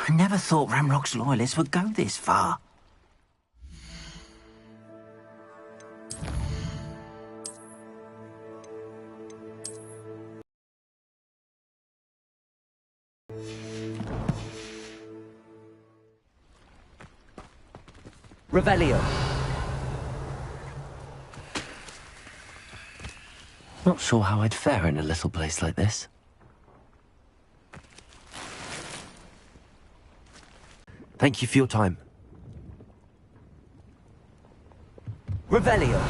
I never thought Ramrock's loyalists would go this far. Revelio. Not sure how I'd fare in a little place like this. Thank you for your time. Revelio.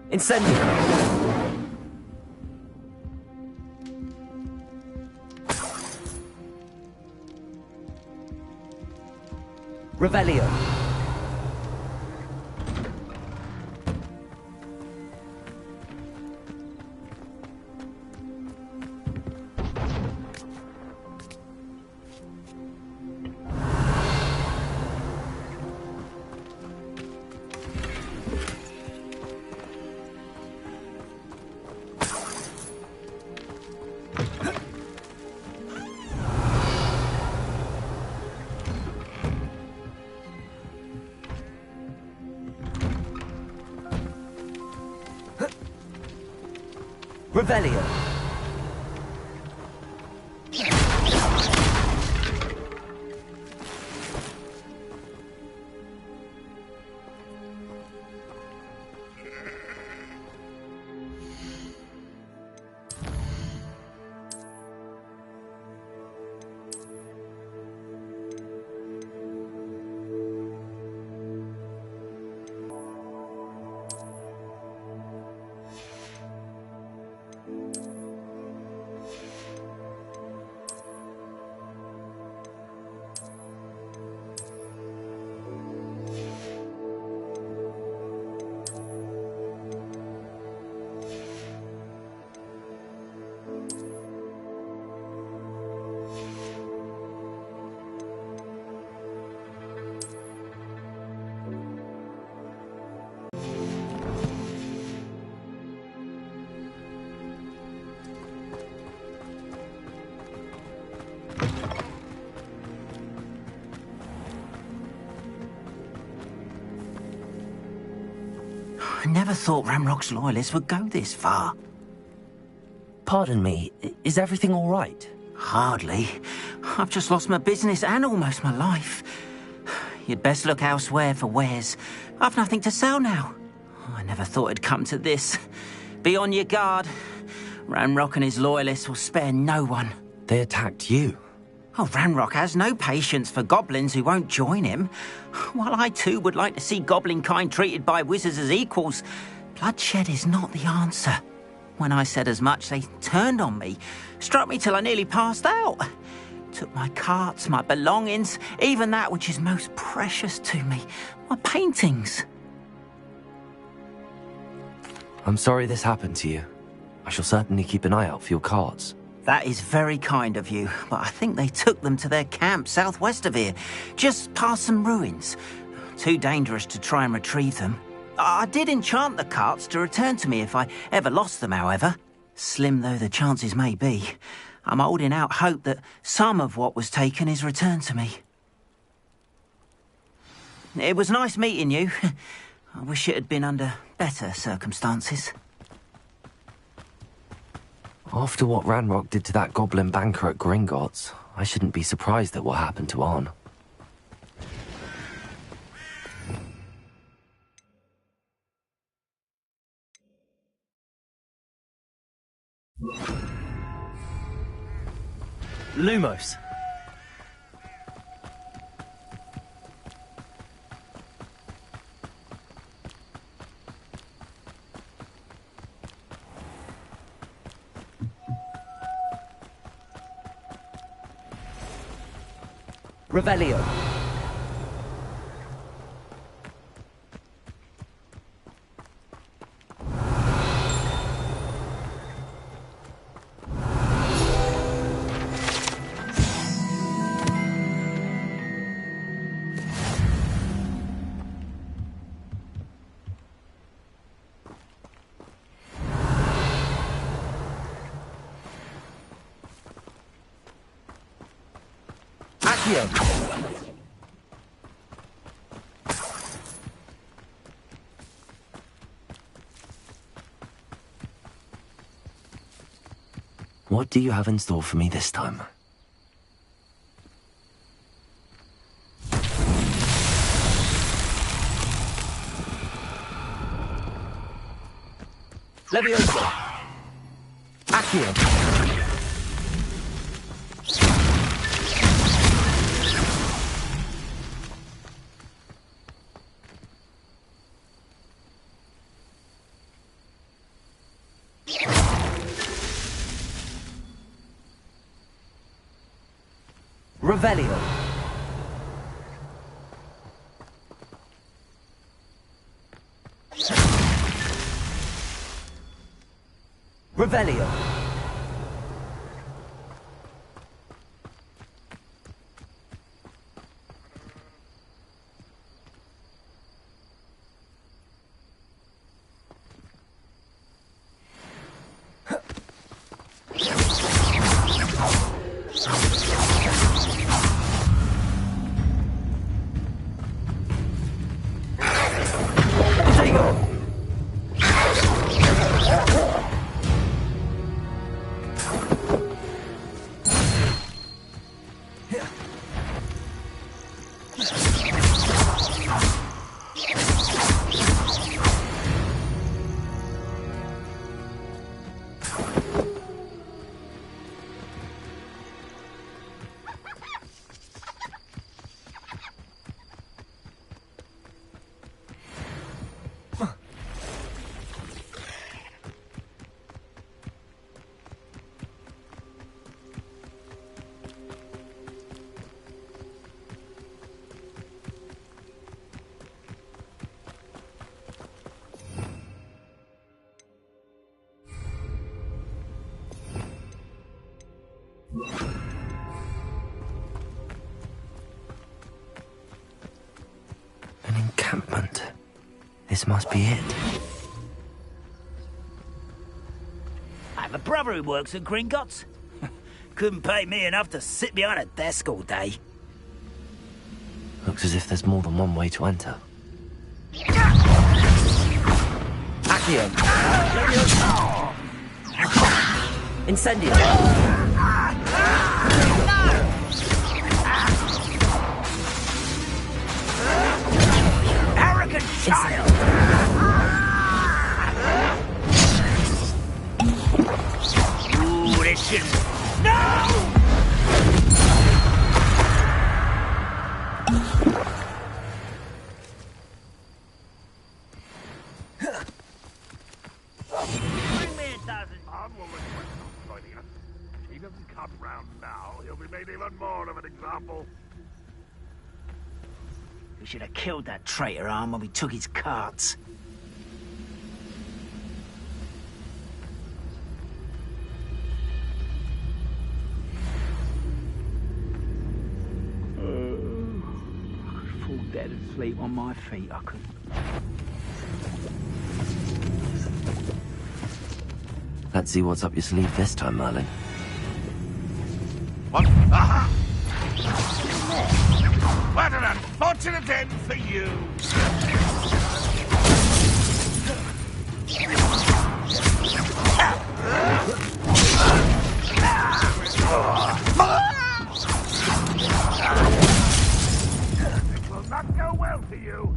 Incendio. Revelio. Revelio. I never thought Ramrock's loyalists would go this far. Pardon me, is everything all right? Hardly. I've just lost my business and almost my life. You'd best look elsewhere for wares. I've nothing to sell now. I never thought it'd come to this. Be on your guard. Ramrock and his loyalists will spare no one. They attacked you. Oh, Ramrock has no patience for goblins who won't join him. While I too would like to see goblin kind treated by wizards as equals, bloodshed is not the answer. When I said as much, they turned on me, struck me till I nearly passed out. Took my carts, my belongings, even that which is most precious to me, my paintings. I'm sorry this happened to you. I shall certainly keep an eye out for your carts. That is very kind of you, but I think they took them to their camp southwest of here, just past some ruins. Too dangerous to try and retrieve them. I did enchant the carts to return to me if I ever lost them, however. Slim though the chances may be, I'm holding out hope that some of what was taken is returned to me. It was nice meeting you. I wish it had been under better circumstances. After what Ranrock did to that goblin banker at Gringotts, I shouldn't be surprised at what happened to Arn. Lumos. Revelio. What do you have in store for me this time? Levioso. Accio. Revelio. Revelio. An encampment. This must be it. I have a brother who works at Gringotts. Couldn't pay me enough to sit behind a desk all day. Looks as if there's more than one way to enter. Accio. Incendio. Arrogant child! Ooh, this shit. No! Bring me a dozen. I will request no joining us. If he doesn't come round now, he'll be made even more of an example. We should have killed that traitor arm when we took his carts. I could fall dead asleep on my feet, I could. Let's see what's up your sleeve this time, Merlin. What? Aha! What an unfortunate end for you! It will not go well for you.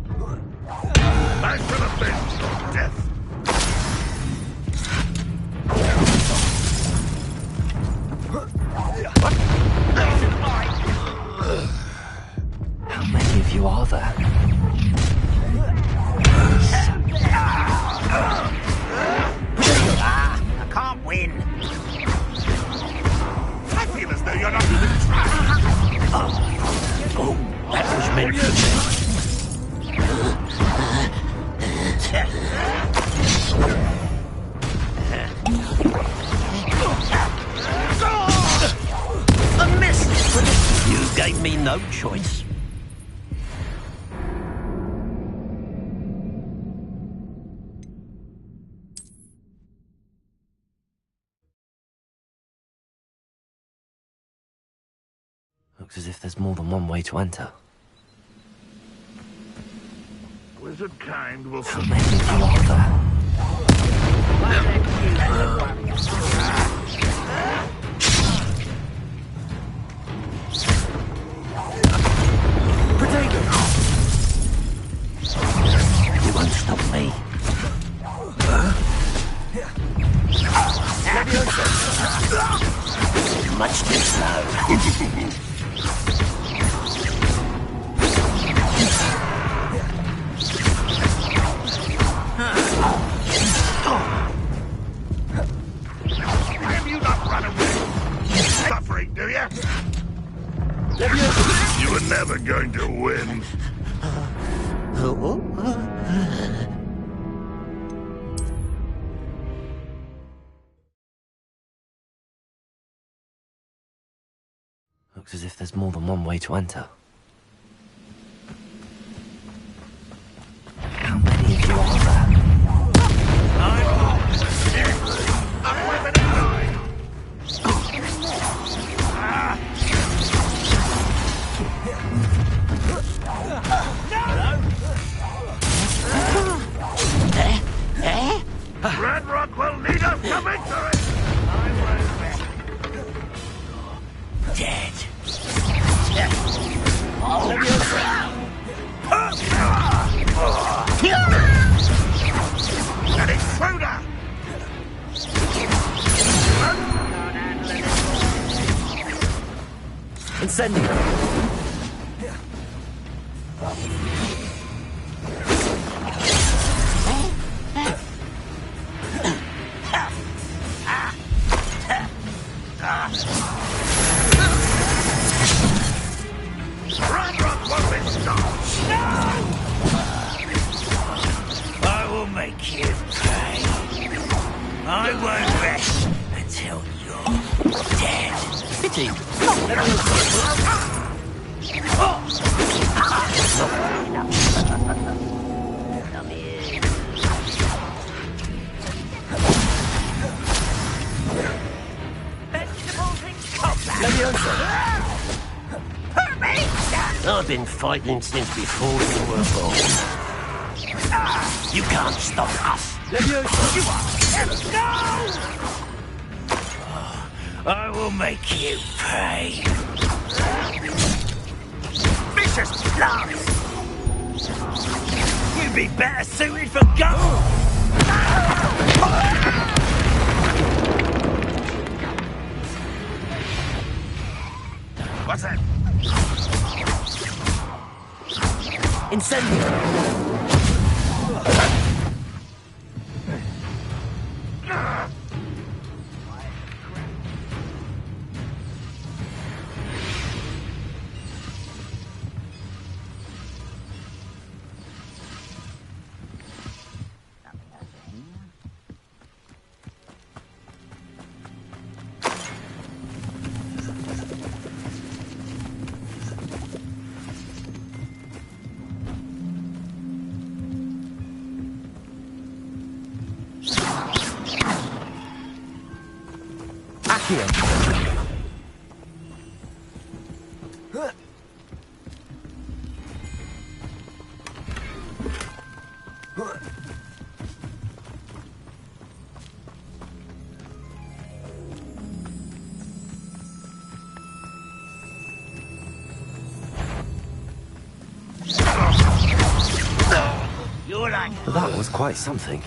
Back to the bench of death. How many of you are there? I can't win. I feel as though you're not even trying. no choice. Looks as if there's more than one way to enter. Wizard kind will How many of you are there? You won't stop me. Much too slow. Have you not run away? Suffering, do you? You were never going to win. Looks as if there's more than one way to enter. How many of you are there? Red Rock will lead us to victory! Dead. An intruder! Incendio. Red Rock won't be stopped! I will make you pay. I won't rest until you're dead. Pity. Vegetables in combat. I've been fighting since before you were born. You can't stop us. You are. No! I will make you pay. Vicious blast! You'd be better suited for gold! What's that? Incendio. You're like... That was quite something.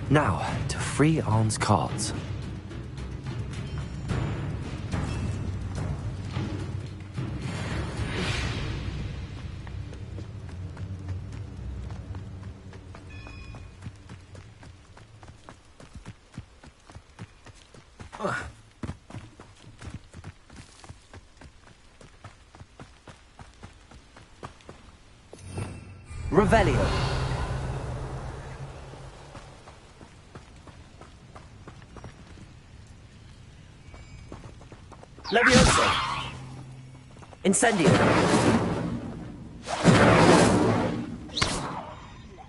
Now, to free Arn's cards. Revelio. Levioso. Incendio.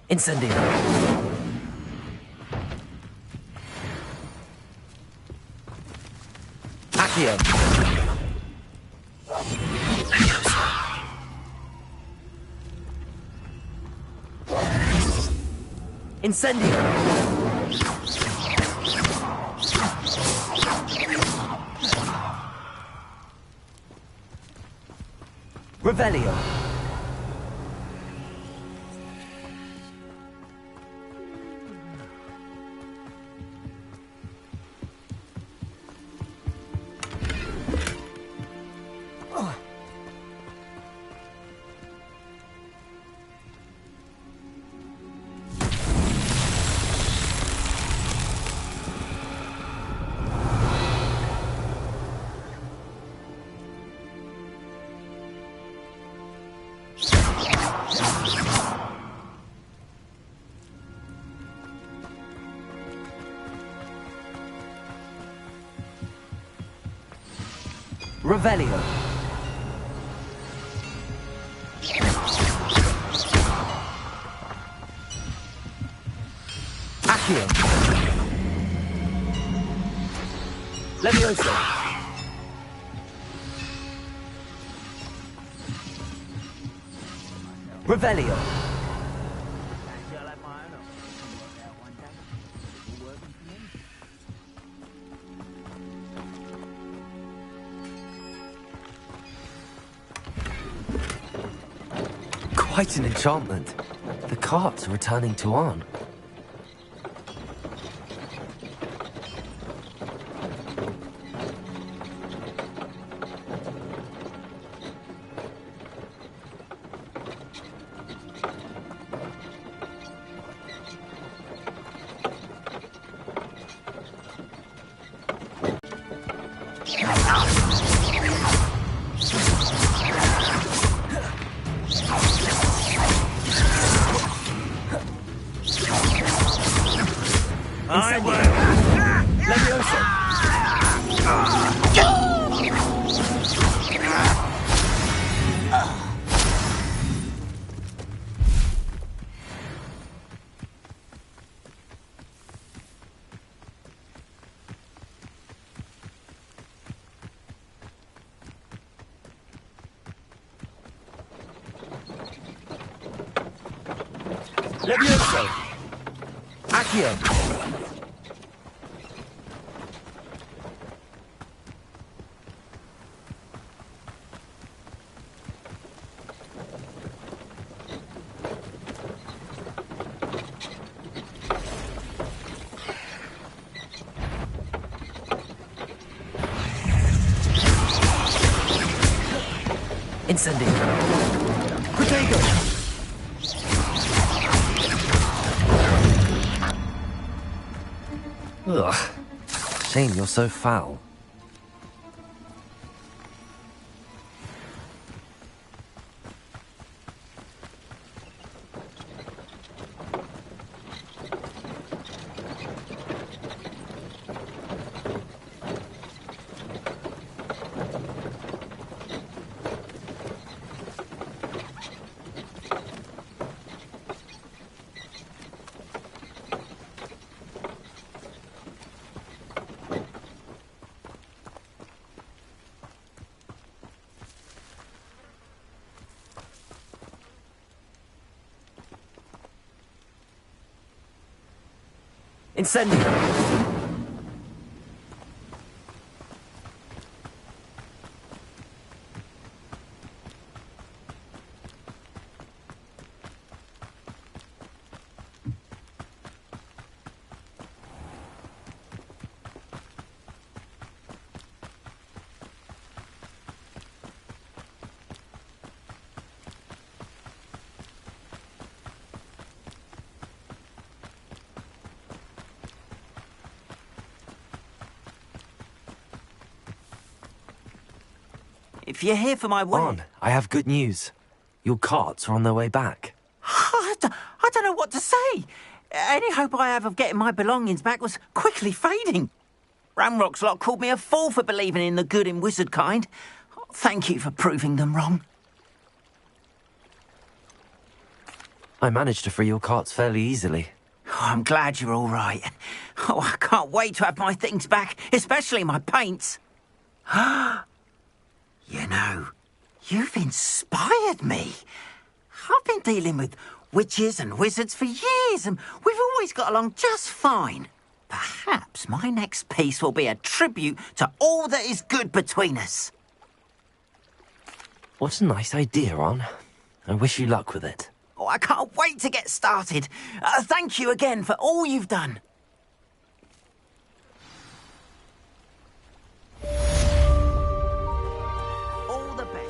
Incendio. Accio. Incendio. Revelio. Revelio. Accio. Levioso. Revelio. Quite an enchantment. The cart's returning to Arn. Levioso. Accio. Incendio. Protego. Ugh. Shame you're so foul. Incendio. If you're here for my wedding... Arn, I have good news. Your carts are on their way back. I don't know what to say. Any hope I have of getting my belongings back was quickly fading. Ramrock's lot called me a fool for believing in the good in wizard kind. Thank you for proving them wrong. I managed to free your carts fairly easily. Oh, I'm glad you're all right. Oh, I can't wait to have my things back, especially my paints. You know, you've inspired me. I've been dealing with witches and wizards for years, and we've always got along just fine. Perhaps my next piece will be a tribute to all that is good between us. What a nice idea, Ron. I wish you luck with it. Oh, I can't wait to get started. Thank you again for all you've done. All the best.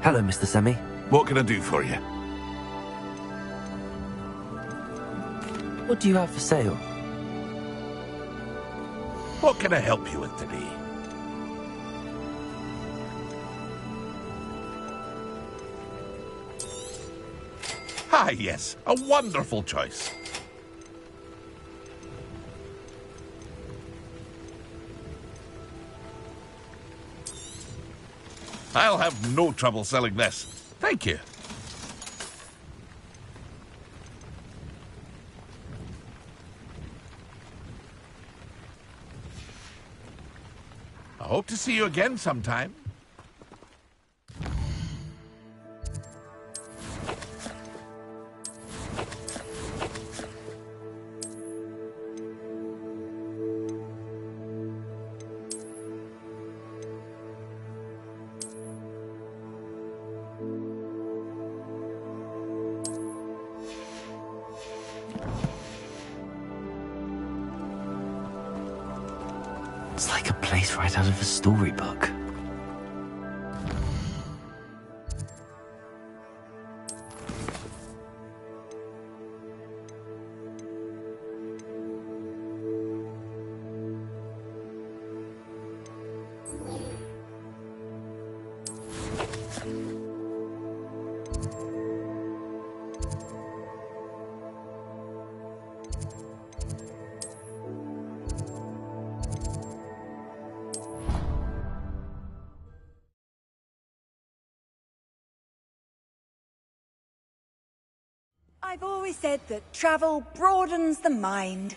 Hello, Mr. Semi. What can I do for you? What do you have for sale? What can I help you with today? Ah, yes, a wonderful choice. I'll have no trouble selling this. Thank you. I hope to see you again sometime. It's like a place right out of a storybook. I've always said that travel broadens the mind.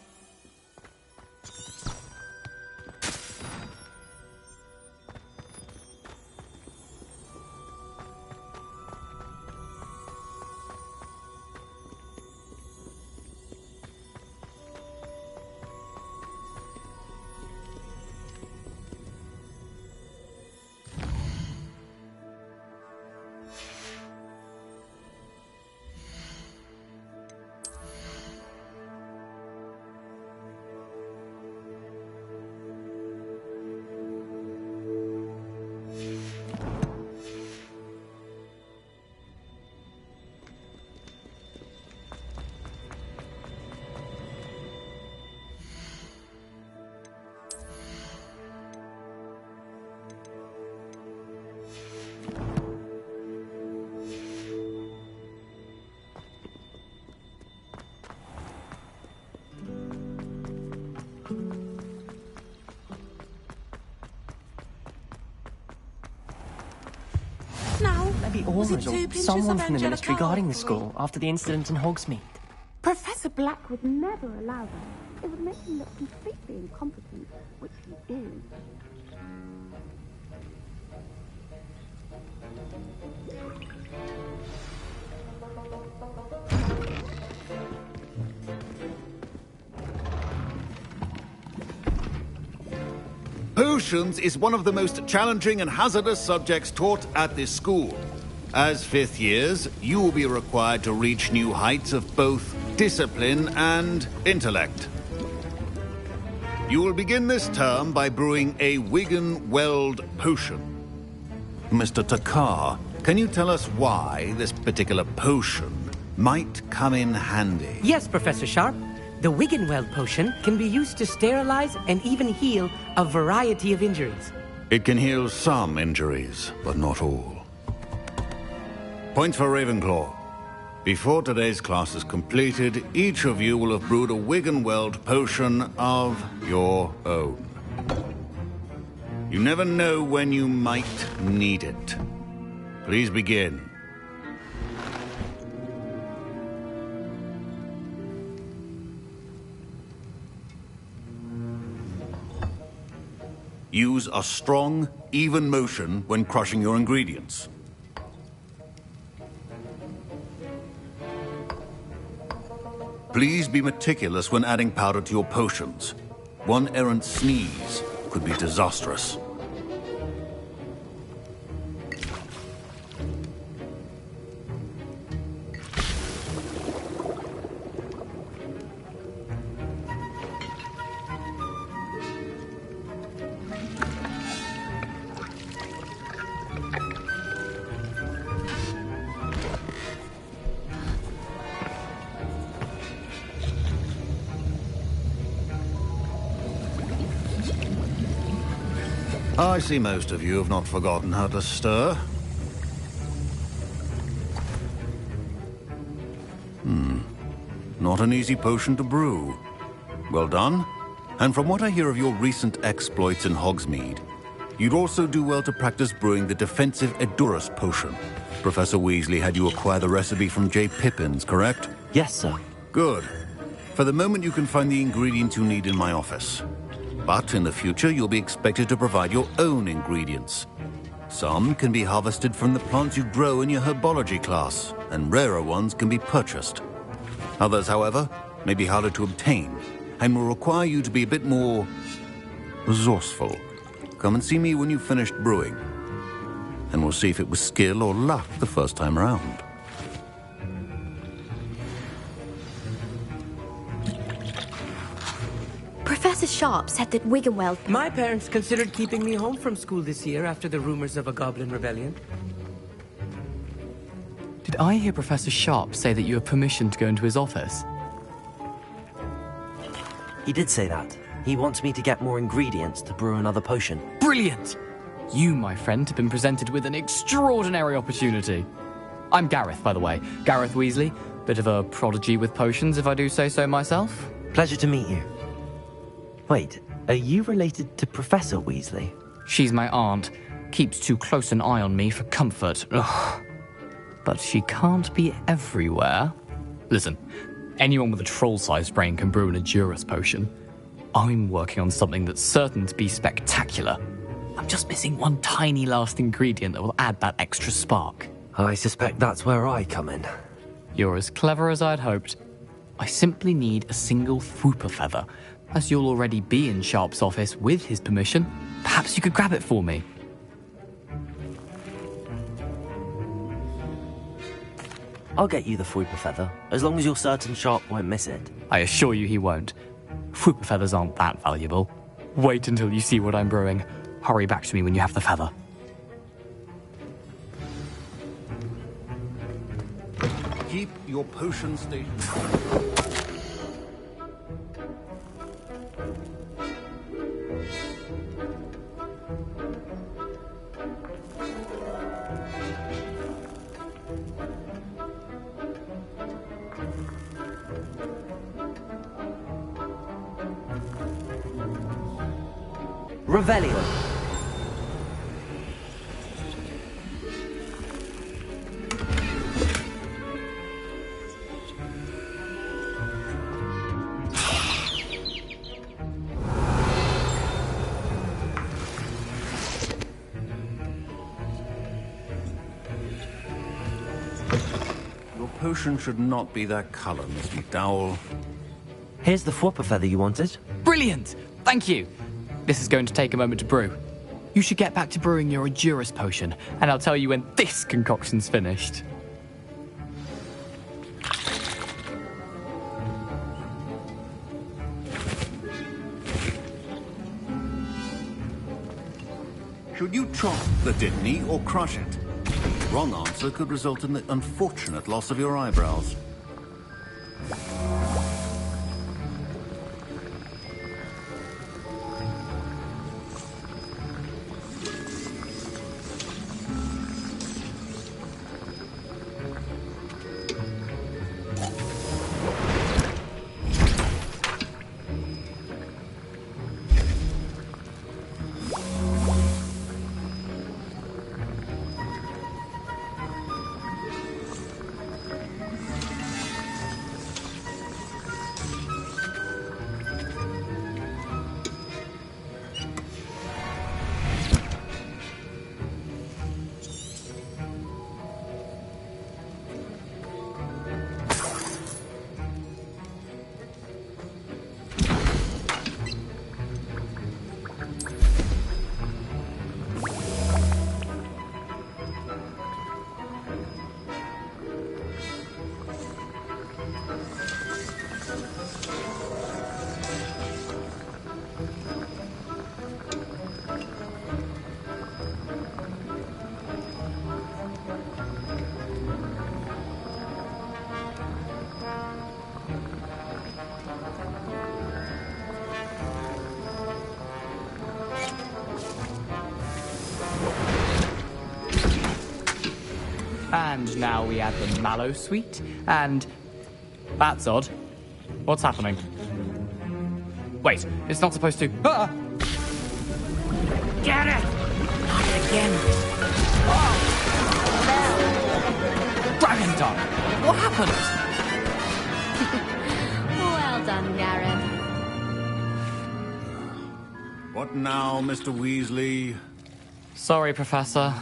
Now, Maybe was it Ormond or 2 pinches someone of from the ministry Angelica guarding the or 3? school after the incident in Hogsmeade. Professor Black would never allow that. It would make him look completely incompetent, which he is. Potions is one of the most challenging and hazardous subjects taught at this school. As fifth years, you will be required to reach new heights of both discipline and intellect. You will begin this term by brewing a Wigan Weld potion. Mr. Takar Can you tell us why this particular potion might come in handy? Yes, Professor Sharp. The Wiggenweld potion can be used to sterilize and even heal a variety of injuries. It can heal some injuries, but not all. Points for Ravenclaw. Before today's class is completed, each of you will have brewed a Wiggenweld potion of your own. You never know when you might need it. Please begin. Use a strong, even motion when crushing your ingredients. Please be meticulous when adding powder to your potions. One errant sneeze could be disastrous. I see most of you have not forgotten how to stir. Not an easy potion to brew. Well done. And from what I hear of your recent exploits in Hogsmeade, you'd also do well to practice brewing the defensive Edurus potion. Professor Weasley had you acquire the recipe from J. Pippins, correct? Yes, sir. Good. For the moment, you can find the ingredients you need in my office. But in the future, you'll be expected to provide your own ingredients. Some can be harvested from the plants you grow in your herbology class, and rarer ones can be purchased. Others, however, may be harder to obtain, and will require you to be a bit more resourceful. Come and see me when you've finished brewing, and we'll see if it was skill or luck the first time around. Professor Sharp said that Wiggenweld... My parents considered keeping me home from school this year after the rumors of a goblin rebellion. Did I hear Professor Sharp say that you have permission to go into his office? He did say that. He wants me to get more ingredients to brew another potion. Brilliant! You, my friend, have been presented with an extraordinary opportunity. I'm Gareth, by the way. Gareth Weasley. Bit of a prodigy with potions, if I do say so myself. Pleasure to meet you. Wait, are you related to Professor Weasley? She's my aunt. Keeps too close an eye on me for comfort. Ugh. But she can't be everywhere. Listen, anyone with a troll-sized brain can brew an Edurus potion. I'm working on something that's certain to be spectacular. I'm just missing one tiny last ingredient that will add that extra spark. I suspect that's where I come in. You're as clever as I'd hoped. I simply need a single Fwooper feather. As you'll already be in Sharp's office with his permission, perhaps you could grab it for me. I'll get you the Fwooper feather, as long as you're certain Sharp won't miss it. I assure you he won't. Fwooper feathers aren't that valuable. Wait until you see what I'm brewing. Hurry back to me when you have the feather. Keep your potion station. Revelio. Your potion should not be that color, Miss McDowell. Here's the Fwooper feather you wanted. Brilliant! Thank you! This is going to take a moment to brew. You should get back to brewing your Edurus potion, and I'll tell you when this concoction's finished. Should you chop the Dittany or crush it? wrong answer could result in the unfortunate loss of your eyebrows. And now we add the mallow sweet, and... That's odd. What's happening? Wait, it's not supposed to... Ah! Get it! Not again. Dragon Tongue! What happened? Well done, Gareth. What now, Mr. Weasley? Sorry, Professor.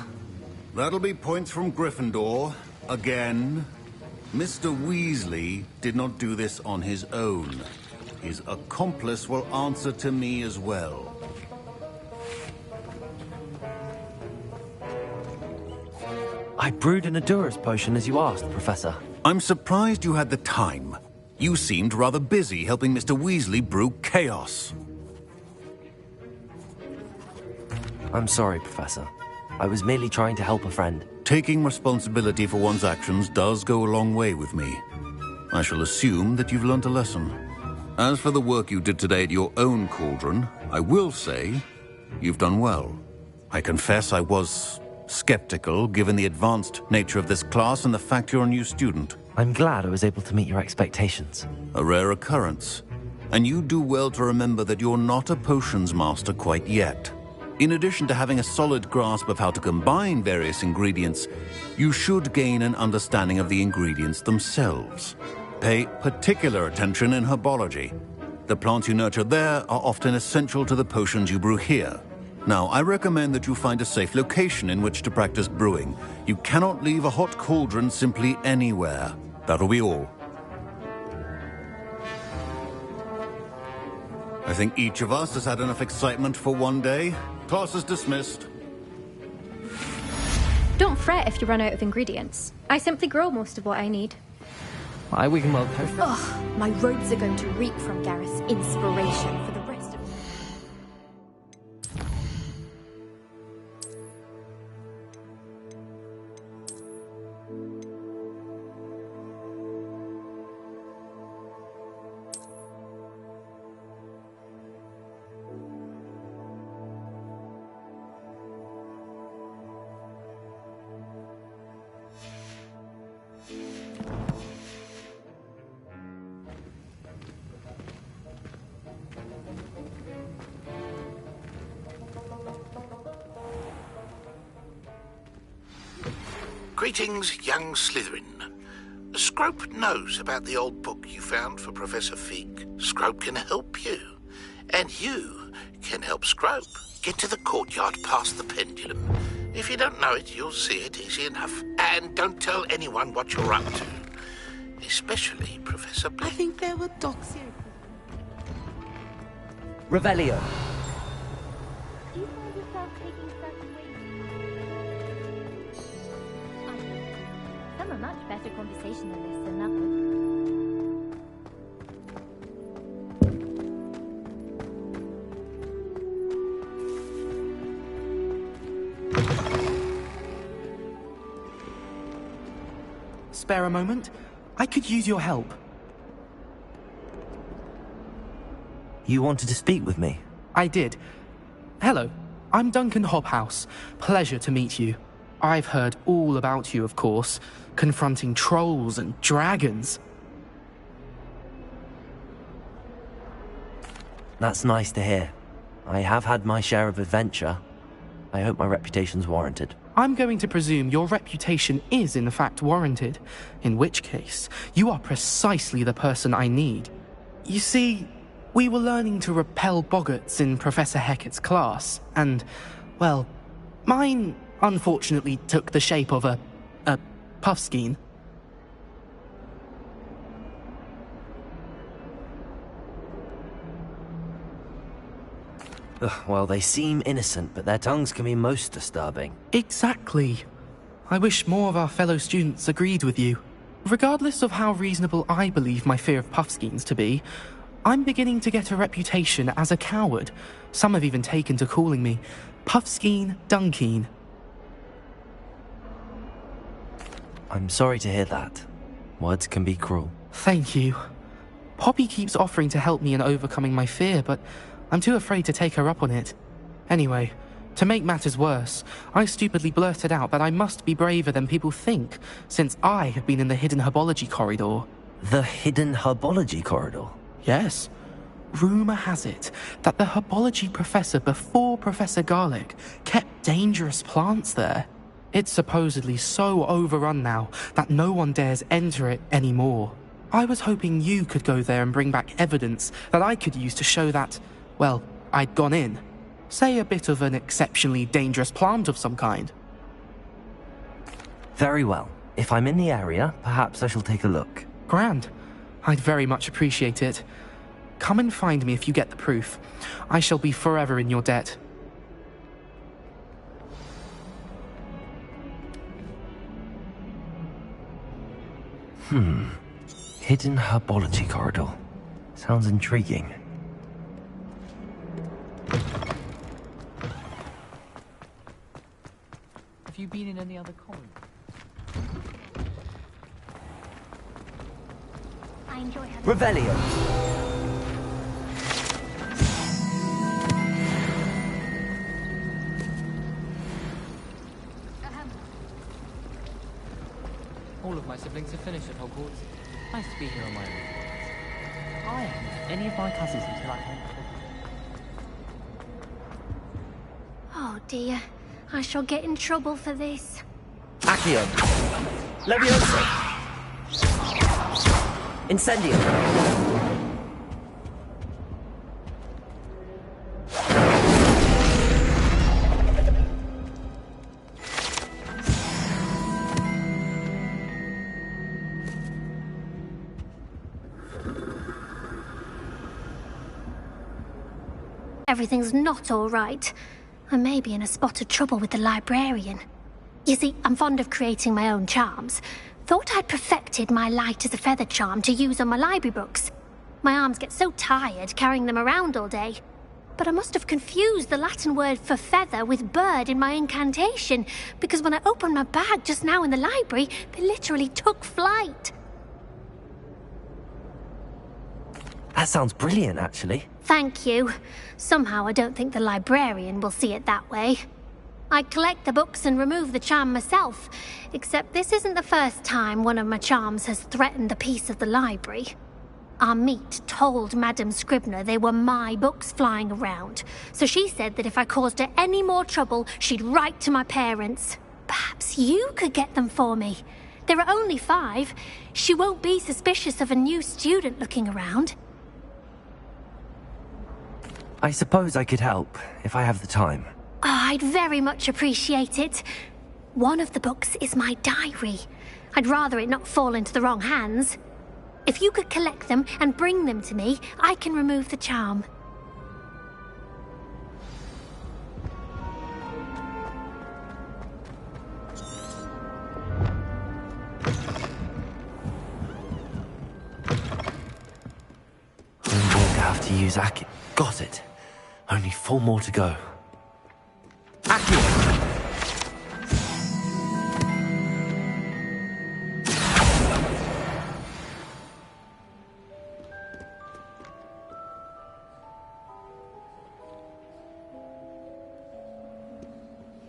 That'll be points from Gryffindor. Again. Mr. Weasley did not do this on his own. His accomplice will answer to me as well. I brewed an Adurus potion as you asked, Professor. I'm surprised you had the time. You seemed rather busy helping Mr. Weasley brew chaos. I'm sorry, Professor. I was merely trying to help a friend. Taking responsibility for one's actions does go a long way with me. I shall assume that you've learnt a lesson. As for the work you did today at your own cauldron, I will say you've done well. I confess I was skeptical, given the advanced nature of this class and the fact you're a new student. I'm glad I was able to meet your expectations. A rare occurrence. And you do well to remember that you're not a potions master quite yet. In addition to having a solid grasp of how to combine various ingredients, you should gain an understanding of the ingredients themselves. Pay particular attention in herbology. The plants you nurture there are often essential to the potions you brew here. Now, I recommend that you find a safe location in which to practice brewing. You cannot leave a hot cauldron simply anywhere. That'll be all. I think each of us has had enough excitement for one day. Class is dismissed. Don't fret if you run out of ingredients. I simply grow most of what I need. Why, we can well post. Ugh, my robes are going to reek from Gareth's inspiration for the rest of... Greetings, young Slytherin. Scrope knows about the old book you found for Professor Fig. Scrope can help you. And you can help Scrope. Get to the courtyard past the pendulum. If you don't know it, you'll see it easy enough. And don't tell anyone what you're up to. Especially Professor Blake. I think there were dogs here. Revelio. Do you find yourself taking certain ways? Some are much better conversationalists than others. spare a moment? I could use your help. You wanted to speak with me? I did. Hello, I'm Duncan Hobhouse. Pleasure to meet you. I've heard all about you, of course, confronting trolls and dragons. That's nice to hear. I have had my share of adventure. I hope my reputation's warranted. I'm going to presume your reputation is in fact warranted, in which case, you are precisely the person I need. You see, we were learning to repel boggarts in Professor Hecat's class, and, well, mine unfortunately took the shape of a puffskein. Well, they seem innocent, but their tongues can be most disturbing. Exactly. I wish more of our fellow students agreed with you. Regardless of how reasonable I believe my fear of puffskeins to be, I'm beginning to get a reputation as a coward. Some have even taken to calling me Puffskeen Dunkeen. I'm sorry to hear that. Words can be cruel. Thank you. Poppy keeps offering to help me in overcoming my fear, but I'm too afraid to take her up on it. Anyway, to make matters worse, I stupidly blurted out that I must be braver than people think, since I have been in the hidden herbology corridor. The hidden herbology corridor? Yes. Rumour has it that the herbology professor before Professor Garlic kept dangerous plants there. It's supposedly so overrun now that no one dares enter it anymore. I was hoping you could go there and bring back evidence that I could use to show that, well, I'd gone in. Say a bit of an exceptionally dangerous plant of some kind. Very well. If I'm in the area, perhaps I shall take a look. Grand. I'd very much appreciate it. Come and find me if you get the proof. I shall be forever in your debt. Hidden herbology corridor. Sounds intriguing. Have you been in any other colony? I enjoy having... Revelio! All of my siblings have finished at Hogwarts. Nice to be here on my own. I haven't met any of my cousins until I came to Hogwarts. Oh dear, I shall get in trouble for this. Accio! Leviosa! Incendio! Everything's not all right. I may be in a spot of trouble with the librarian. You see, I'm fond of creating my own charms. Thought I'd perfected my light as a feather charm to use on my library books. My arms get so tired carrying them around all day. But I must have confused the Latin word for feather with bird in my incantation, because when I opened my bag just now in the library, they literally took flight. That sounds brilliant, actually. Thank you. Somehow I don't think the librarian will see it that way. I collect the books and remove the charm myself, except this isn't the first time one of my charms has threatened the peace of the library. Our meet told Madame Scribner they were my books flying around, so she said that if I caused her any more trouble, she'd write to my parents. Perhaps you could get them for me. There are only 5. She won't be suspicious of a new student looking around. I suppose I could help, if I have the time. Oh, I'd very much appreciate it. One of the books is my diary. I'd rather it not fall into the wrong hands. If you could collect them and bring them to me, I can remove the charm. I'm going to have to use Accio. Got it. Only 4 more to go. Accio!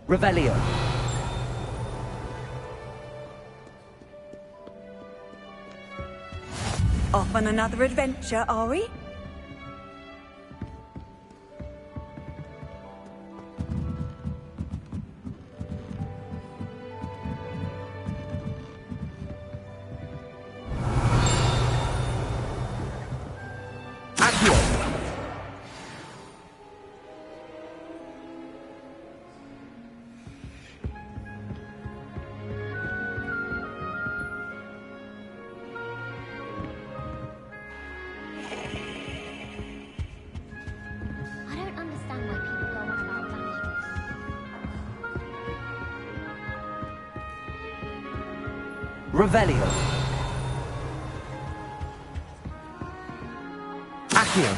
Revelio. Off on another adventure, are we? I don't understand why people go on about evangelism. Revelio. Accio.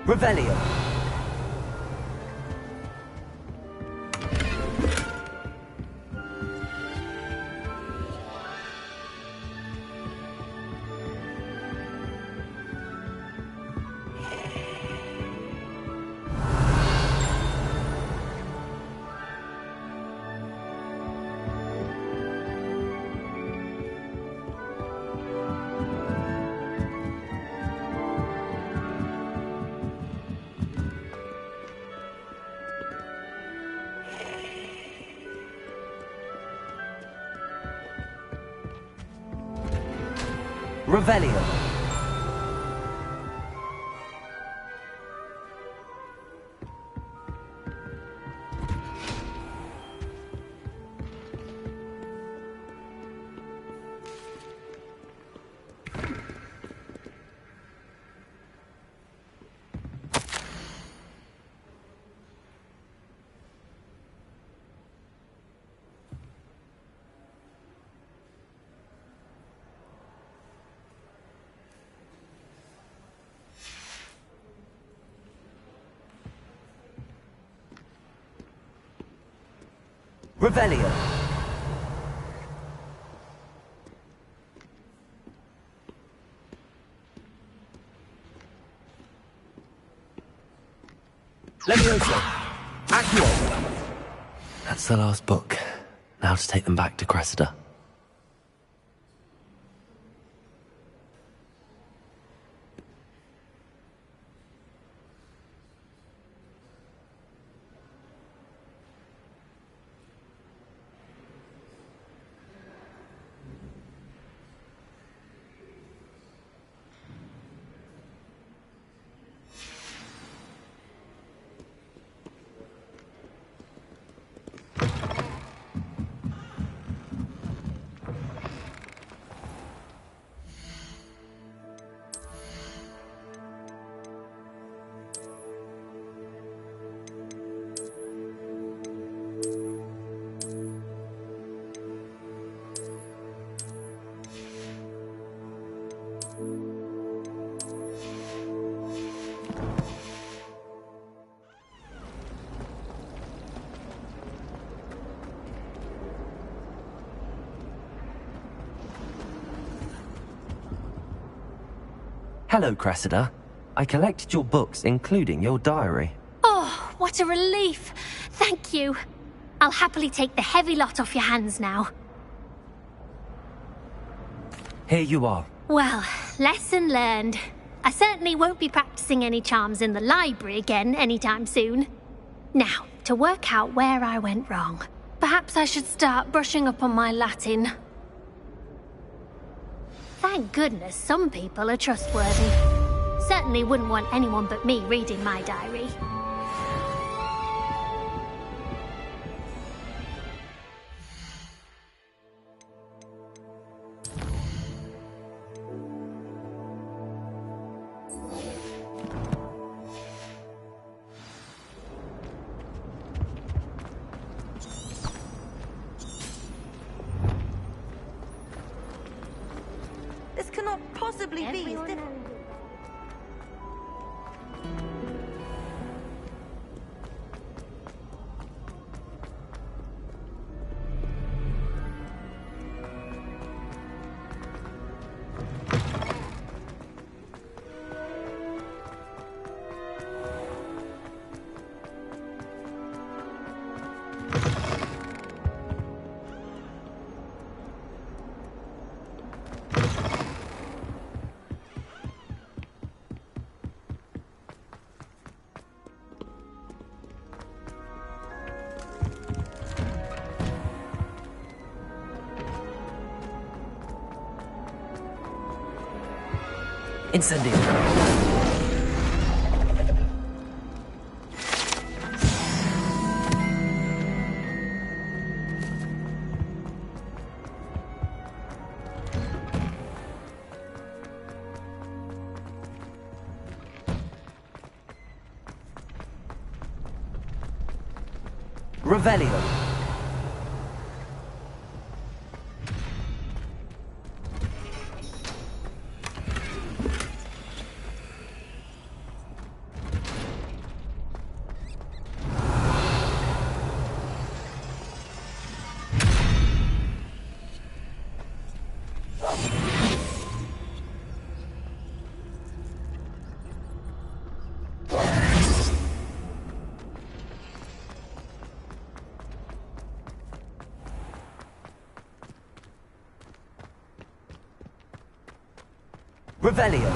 Revelio. Revelio. Revelio. Levioso. Accio. That's the last book. Now to take them back to Cressida. Hello, Cressida. I collected your books, including your diary. Oh, what a relief. Thank you. I'll happily take the heavy lot off your hands now. Here you are. Well, lesson learned. I certainly won't be practicing any charms in the library again anytime soon. Now, to work out where I went wrong. Perhaps I should start brushing up on my Latin. Thank goodness some people are trustworthy. Certainly wouldn't want anyone but me reading my diary. This cannot possibly be? Incendio. Revelio. Revelio.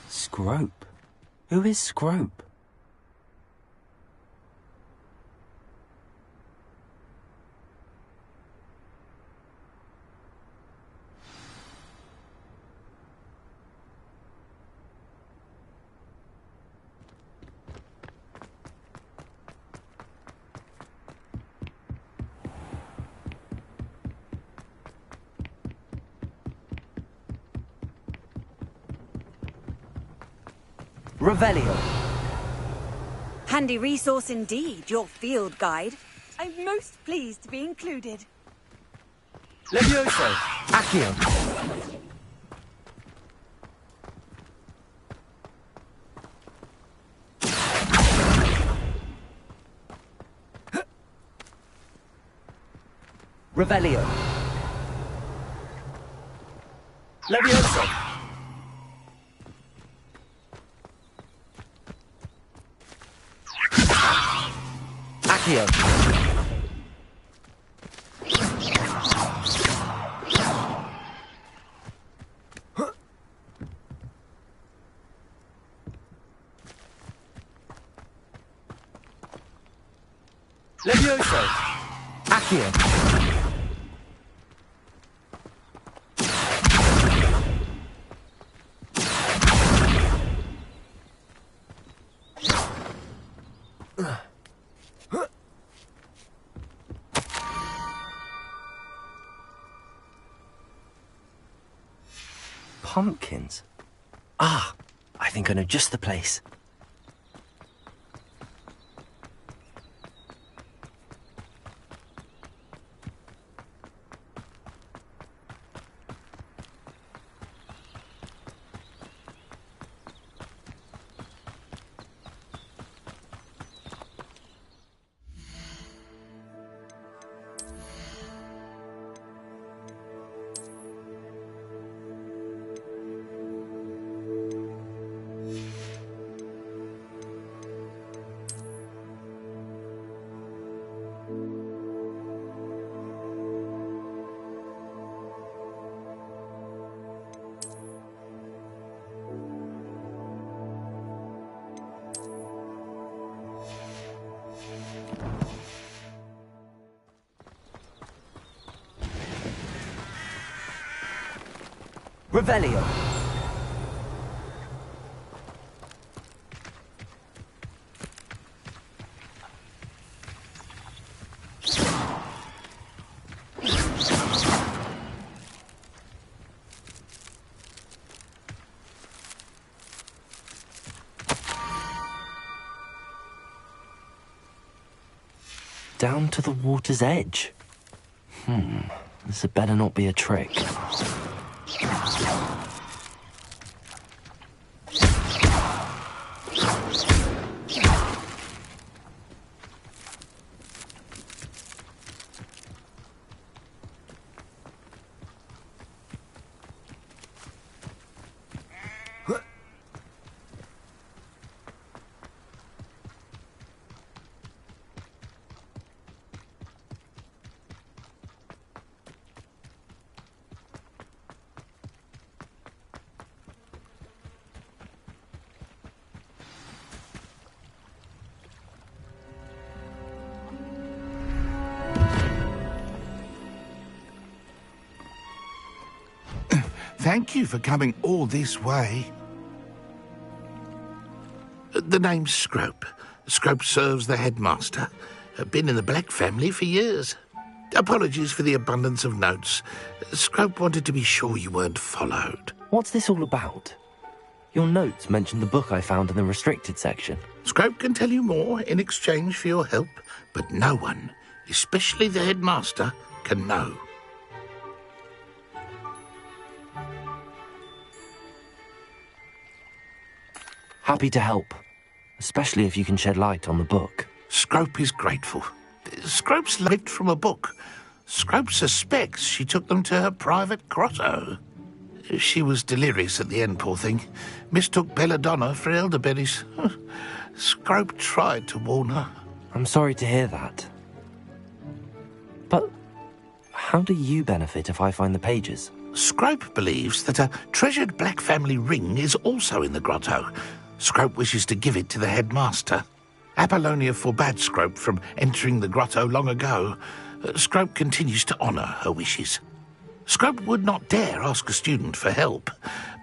Scrope? Who is Scrope? Revelio. Handy resource indeed, your field guide. I'm most pleased to be included. Levioso. Accio. Revelio. Levioso. Accio. Levioso. Accio. Pumpkins? Ah, I think I know just the place. Revelio. down to the water's edge. This had better not be a trick. Thank you for coming all this way. The name's Scrope. Scrope serves the headmaster. Been in the Black family for years. Apologies for the abundance of notes. Scrope wanted to be sure you weren't followed. What's this all about? Your notes mentioned the book I found in the restricted section. Scrope can tell you more in exchange for your help, but no one, especially the headmaster, can know. Happy to help, especially if you can shed light on the book. Scrope is grateful. Scrope's learnt from a book. Scrope suspects she took them to her private grotto. She was delirious at the end, poor thing. Mistook belladonna for elderberries. Scrope tried to warn her. I'm sorry to hear that. But how do you benefit if I find the pages? Scrope believes that a treasured Black family ring is also in the grotto. Scrope wishes to give it to the headmaster. Apollonia forbade Scrope from entering the grotto long ago. Scrope continues to honour her wishes. Scrope would not dare ask a student for help,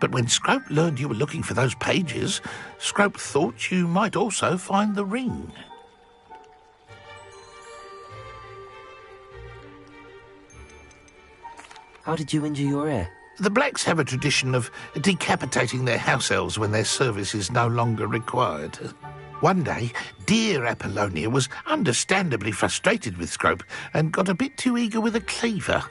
but when Scrope learned you were looking for those pages, Scrope thought you might also find the ring. How did you injure your ear? The Blacks have a tradition of decapitating their house elves when their service is no longer required. One day, dear Apollonia was understandably frustrated with Scrope and got a bit too eager with a cleaver.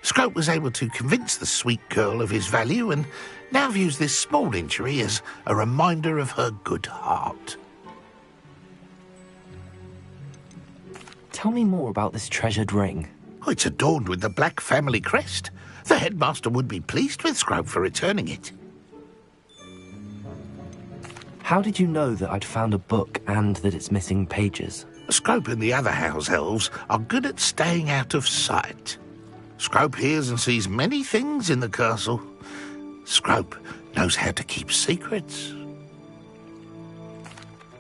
Scrope was able to convince the sweet girl of his value and now views this small injury as a reminder of her good heart. Tell me more about this treasured ring. Oh, it's adorned with the Black family crest. The headmaster would be pleased with Scrope for returning it. How did you know that I'd found a book and that it's missing pages? Scrope and the other house elves are good at staying out of sight. Scrope hears and sees many things in the castle. Scrope knows how to keep secrets.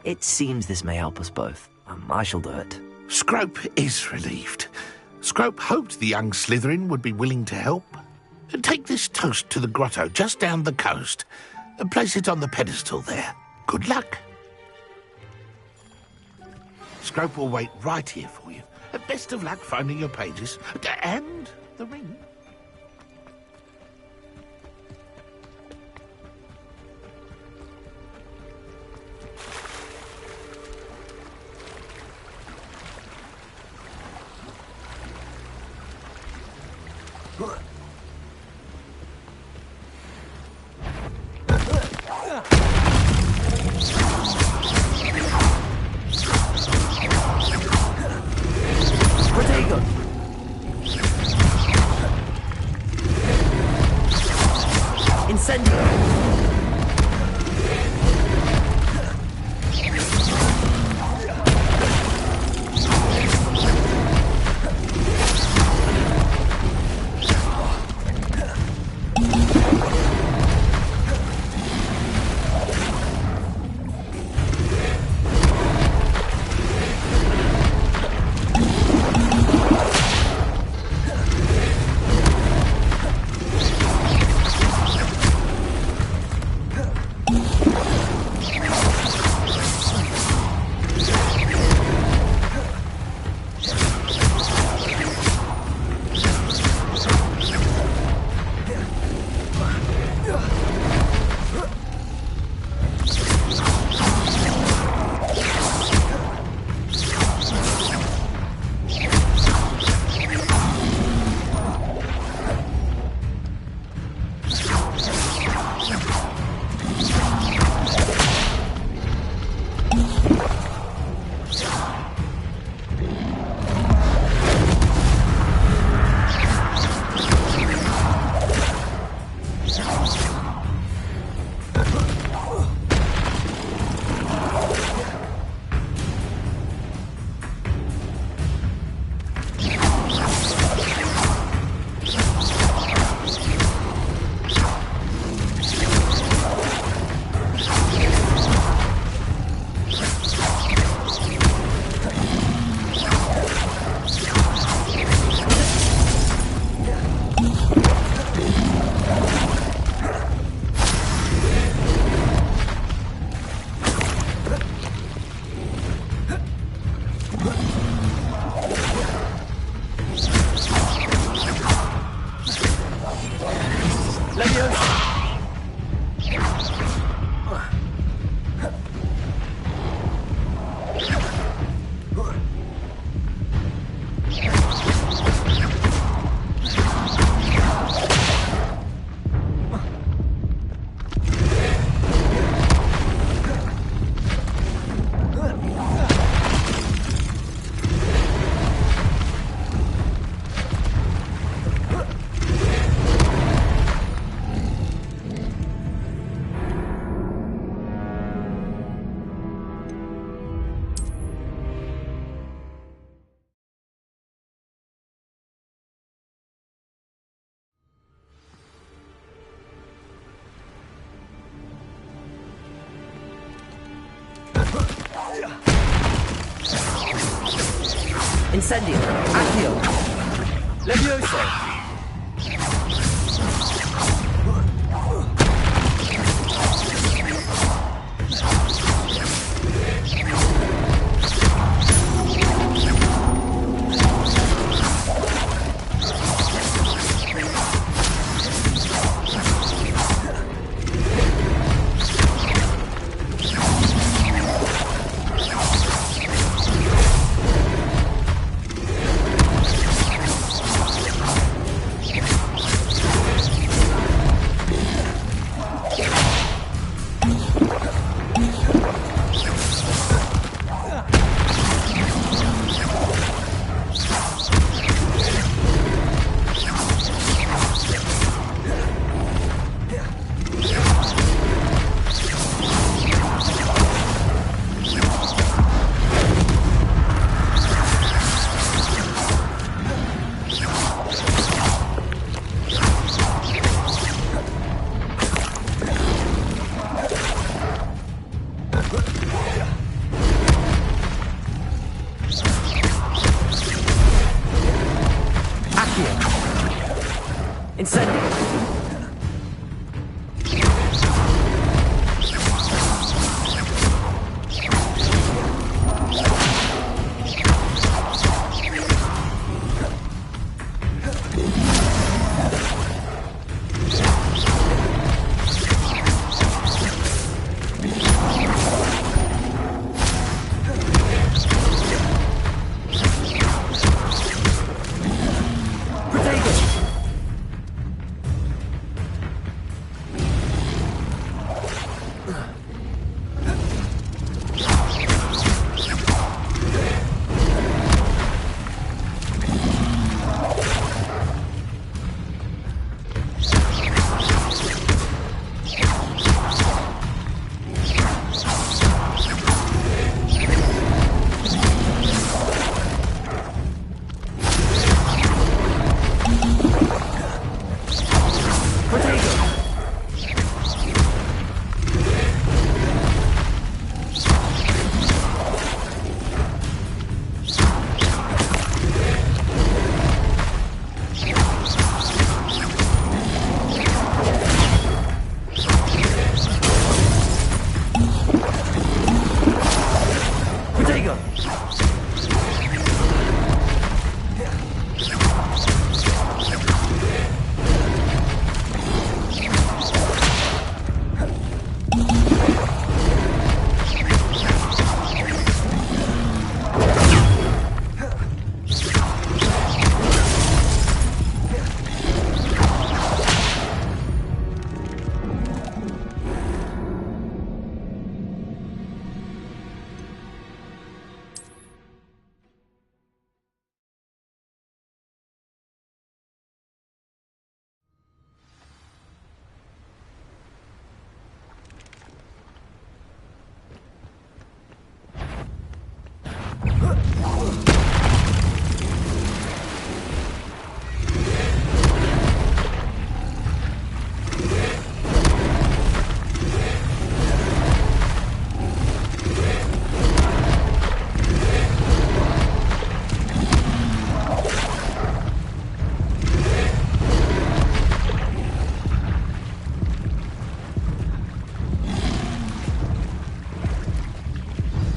It seems this may help us both. I shall do it. Scrope is relieved. Scrope hoped the young Slytherin would be willing to help. Take this toast to the grotto just down the coast and place it on the pedestal there. Good luck. Scrope will wait right here for you. Best of luck finding your pages and the ring. Incendio! Accio! Levioso!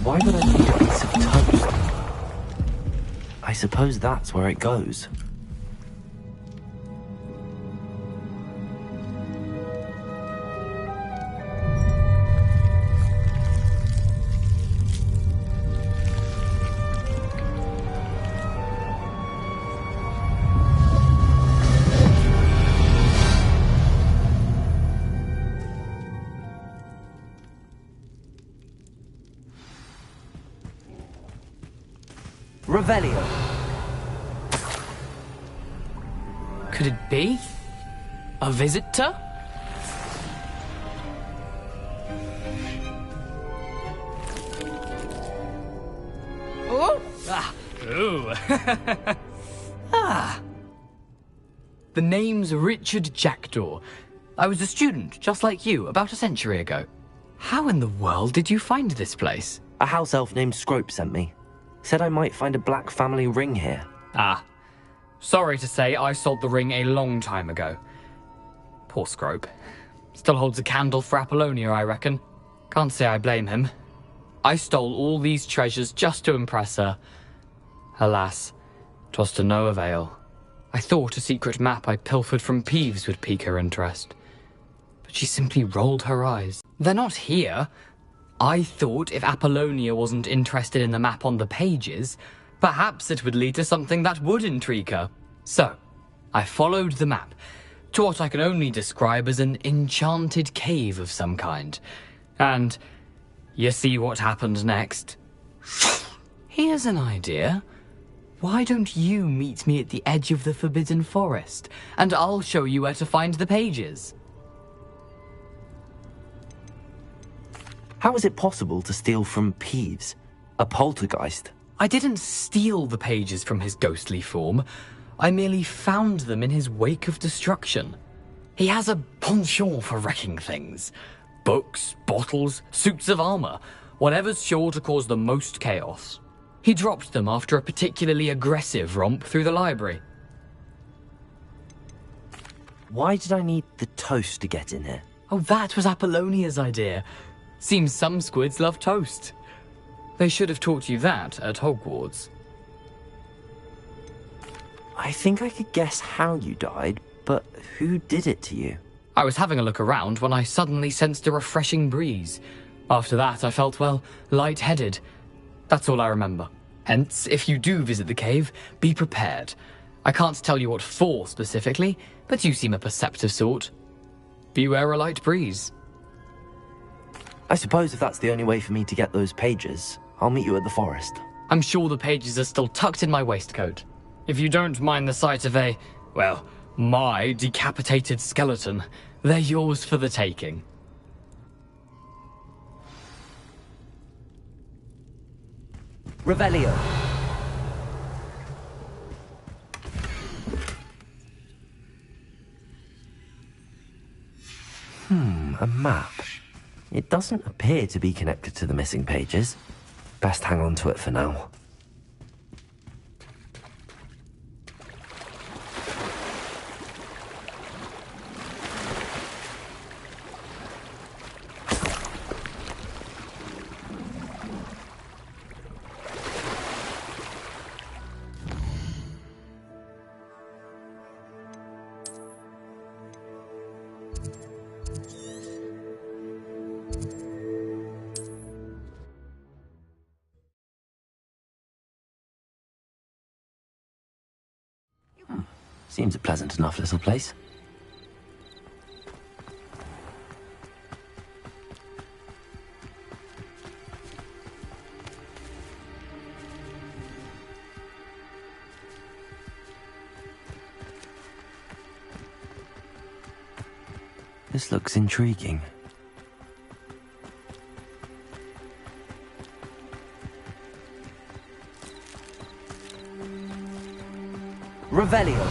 Why would I need a piece of toast? I suppose that's where it goes. Revelio. Could it be? A visitor? Oh! Ah! Ooh! Ah! The name's Richard Jackdaw. I was a student, just like you, about a century ago. How in the world did you find this place? A house elf named Scrope sent me. Said I might find a black family ring here. Ah. Sorry to say, I sold the ring a long time ago. Poor Scrope. Still holds a candle for Apollonia, I reckon. Can't say I blame him. I stole all these treasures just to impress her. Alas, 'twas to no avail. I thought a secret map I pilfered from Peeves would pique her interest. But she simply rolled her eyes. They're not here. I thought if Apollonia wasn't interested in the map on the pages, perhaps it would lead to something that would intrigue her. So, I followed the map to what I can only describe as an enchanted cave of some kind. And you see what happened next? Here's an idea. Why don't you meet me at the edge of the Forbidden Forest, and I'll show you where to find the pages? How is it possible to steal from Peeves, a poltergeist? I didn't steal the pages from his ghostly form. I merely found them in his wake of destruction. He has a penchant for wrecking things. Books, bottles, suits of armor, whatever's sure to cause the most chaos. He dropped them after a particularly aggressive romp through the library. Why did I need the toast to get in here? Oh, that was Apollonia's idea. Seems some squids love toast. They should have taught you that at Hogwarts. I think I could guess how you died, but who did it to you? I was having a look around when I suddenly sensed a refreshing breeze. After that, I felt, well, lightheaded. That's all I remember. Hence, if you do visit the cave, be prepared. I can't tell you what for specifically, but you seem a perceptive sort. Beware a light breeze. I suppose if that's the only way for me to get those pages, I'll meet you at the forest. I'm sure the pages are still tucked in my waistcoat. If you don't mind the sight of my decapitated skeleton, they're yours for the taking. Revelio. A map. It doesn't appear to be connected to the missing pages. Best hang on to it for now. Seems a pleasant enough little place. This looks intriguing. Revelio.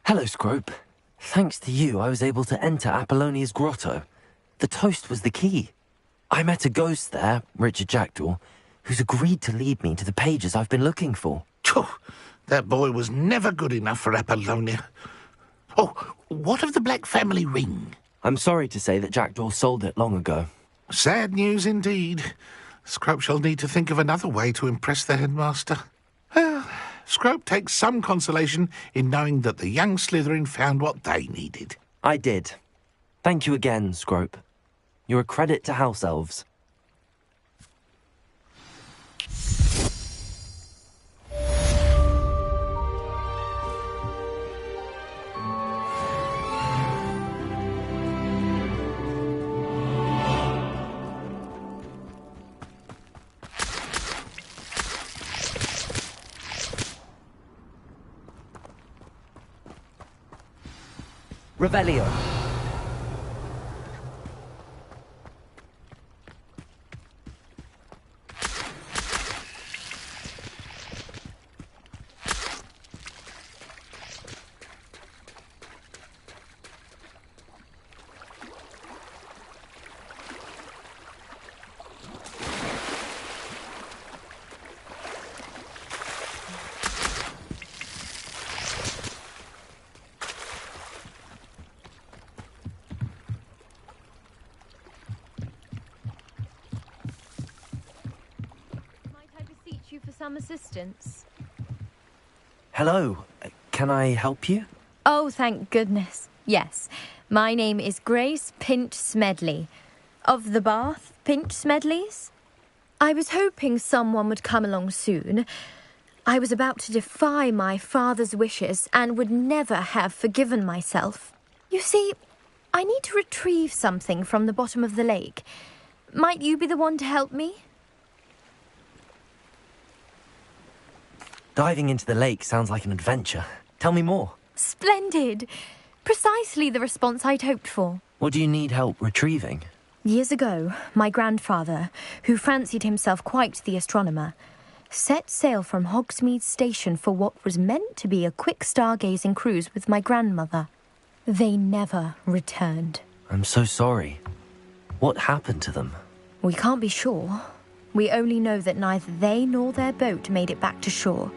Hello, Scrope. Thanks to you, I was able to enter Apollonia's grotto. The toast was the key. I met a ghost there, Richard Jackdaw, who's agreed to lead me to the pages I've been looking for. That boy was never good enough for Apollonia. Oh, what of the Black family ring? I'm sorry to say that Jackdaw sold it long ago. Sad news indeed. Scrope shall need to think of another way to impress the headmaster. Well, Scrope takes some consolation in knowing that the young Slytherin found what they needed. I did. Thank you again, Scrope. You're a credit to House Elves. Revelio. You for some assistance? Hello. Can I help you? Oh, thank goodness. Yes. My name is Grace Pinch Smedley. Of the Bath Pinch Smedleys? I was hoping someone would come along soon. I was about to defy my father's wishes and would never have forgiven myself. You see, I need to retrieve something from the bottom of the lake. Might you be the one to help me? Diving into the lake sounds like an adventure. Tell me more. Splendid! Precisely the response I'd hoped for. What do you need help retrieving? Years ago, my grandfather, who fancied himself quite the astronomer, set sail from Hogsmeade Station for what was meant to be a quick stargazing cruise with my grandmother. They never returned. I'm so sorry. What happened to them? We can't be sure. We only know that neither they nor their boat made it back to shore.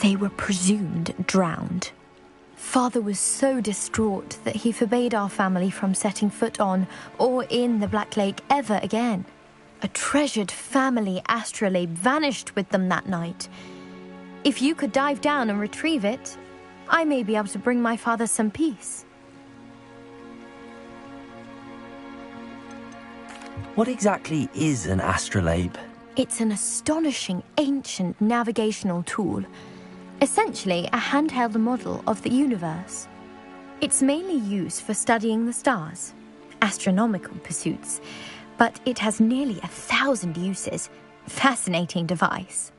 They were presumed drowned. Father was so distraught that he forbade our family from setting foot on or in the Black Lake ever again. A treasured family astrolabe vanished with them that night. If you could dive down and retrieve it, I may be able to bring my father some peace. What exactly is an astrolabe? It's an astonishing ancient navigational tool. Essentially, a handheld model of the universe. It's mainly used for studying the stars, astronomical pursuits, but it has nearly 1,000 uses. Fascinating device.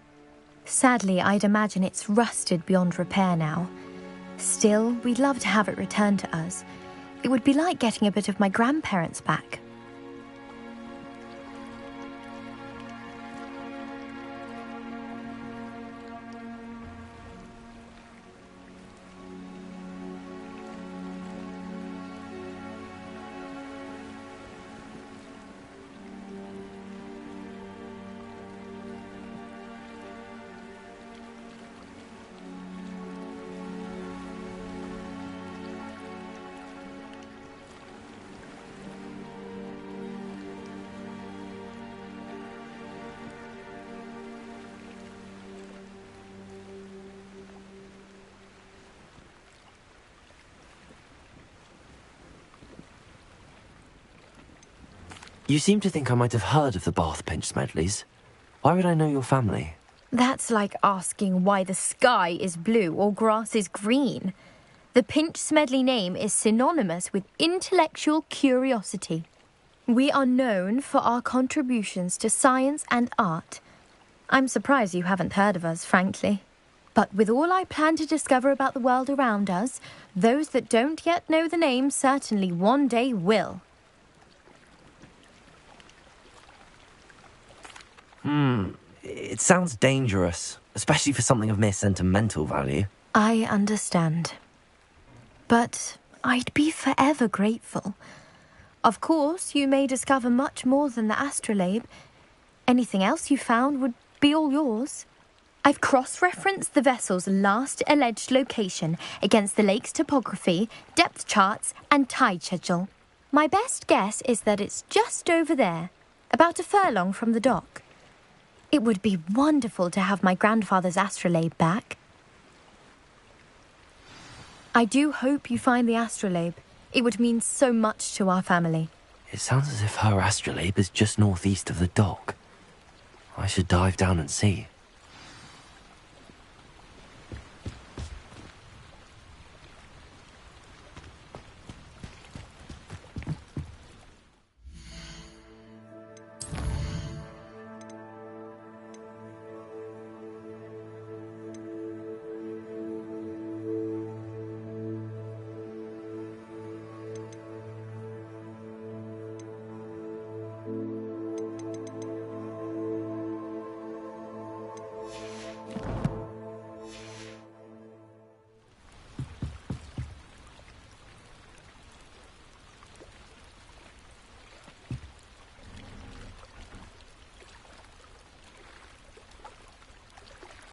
Sadly, I'd imagine it's rusted beyond repair now. Still, we'd love to have it returned to us. It would be like getting a bit of my grandparents back. You seem to think I might have heard of the Bath Pinch Smedleys. Why would I know your family? That's like asking why the sky is blue or grass is green. The Pinch Smedley name is synonymous with intellectual curiosity. We are known for our contributions to science and art. I'm surprised you haven't heard of us, frankly. But with all I plan to discover about the world around us, those that don't yet know the name certainly one day will. It sounds dangerous, especially for something of mere sentimental value. I understand. But I'd be forever grateful. Of course, you may discover much more than the astrolabe. Anything else you found would be all yours. I've cross-referenced the vessel's last alleged location against the lake's topography, depth charts, and tide schedule. My best guess is that it's just over there, about a furlong from the dock. It would be wonderful to have my grandfather's astrolabe back. I do hope you find the astrolabe. It would mean so much to our family. It sounds as if her astrolabe is just northeast of the dock. I should dive down and see.